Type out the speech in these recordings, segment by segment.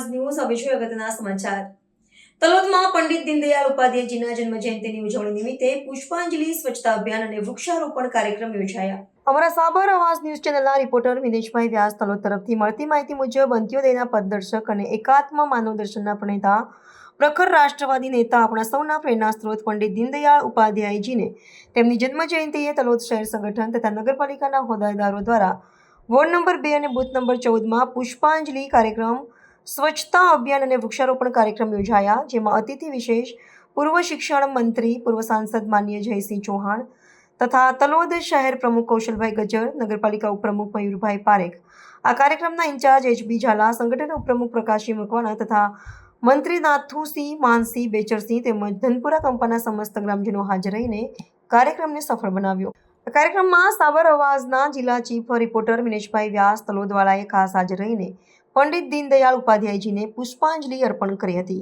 આવાજ ન્યૂઝ હવે જોઈએ અગત્યના સમાચાર। તલોદમાં પંડિત દીનદયાળ ઉપાધ્યાયજીના જન્મજયંતિની ઉજવણી નિમિત્તે પુષ્પાંજલિ સ્વચ્છતા અભિયાન અને વૃક્ષારોપણ કાર્યક્રમ યોજાયા। અમારા સાબર આવાજ ન્યૂઝ ચેનલના રિપોર્ટર વિનેશભાઈ વ્યાસ તલોદ તરફથી મળતી માહિતી મુજબ અંત્યોદયના પથદર્શક અને એકાત્મ માનવ દર્શનના પ્રણેતા પ્રખર રાષ્ટ્રવાદી નેતા આપણા સૌના પ્રેરણા સ્ત્રોત પંડિત દીનદયાળ ઉપાધ્યાયજીને તેમની જન્મજયંતિએ તલોદ શહેર સંગઠન તથા નગરપાલિકાના હોદ્દેદારો દ્વારા વોર્ડ નંબર 2 અને બૂથ નંબર 14માં પુષ્પાંજલિ કાર્યક્રમ, સ્વચ્છતા અભિયાન અને વૃક્ષારોપણ કાર્યક્રમ યોજાયા, જેમાં અતિથિ વિશેષ પૂર્વ શિક્ષણ મંત્રી, પૂર્વ સાંસદ માનનીય જયસિંહ ચૌહાણ તથા તલોદ શહેર પ્રમુખ કૌશલભાઈ ગજ્જર, નગરપાલિકા ઉપપ્રમુખ મયુરભાઈ પારેખ, આ કાર્યક્રમના ઇન્ચાર્જ HB ઝાલા, સંગઠન ઉપપ્રમુખ પ્રકાશસિંહ મકવાણા તથા મંત્રી નાથુસિંહ માનસિંહ બેચરસિંહ તેમજ ધનપુરા કંપાના સમસ્ત ગ્રામજનો હાજર રહીને કાર્યક્રમને સફળ બનાવ્યો। કાર્યક્રમમાં સાબર અવાજના જિલ્લા ચીફ રિપોર્ટર વિનેશભાઈ વ્યાસ તલોદવાળાએ ખાસ હાજર રહીને પંડિત દીનદયાળ ઉપાધ્યાયજીને પુષ્પાંજલિ અર્પણ કરી હતી।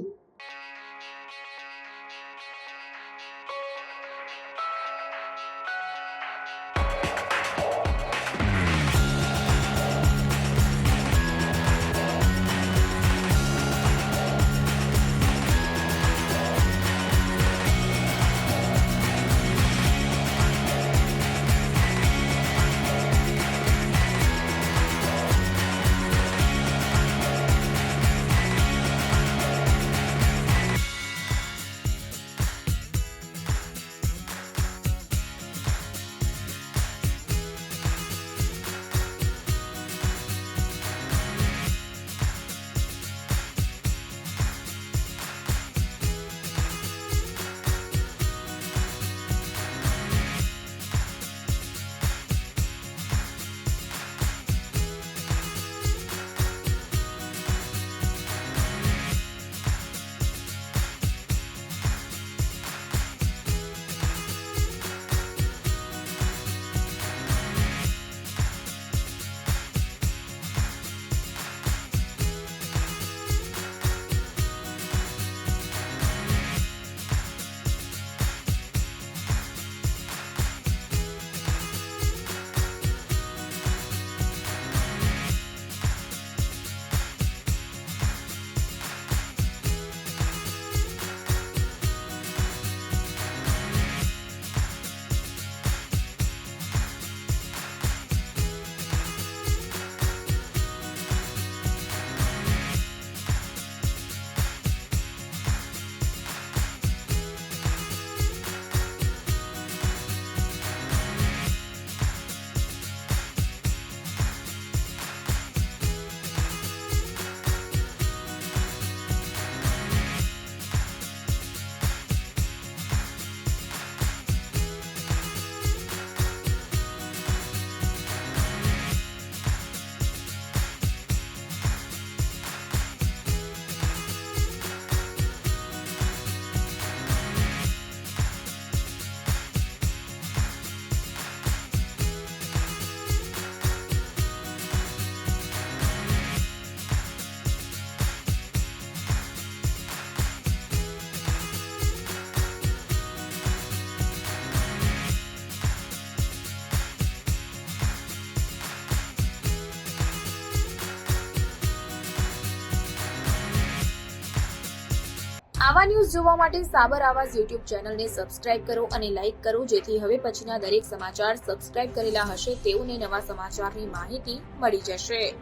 આવા ન્યૂઝ જોવા માટે સાબર આવાજ YouTube ચેનલને સબસ્ક્રાઇબ કરો અને લાઇક કરો, જેથી હવે પછીના દરેક સમાચાર સબસ્ક્રાઇબ કરેલા હશે તેઓને નવા સમાચારની માહિતી મળી જશે।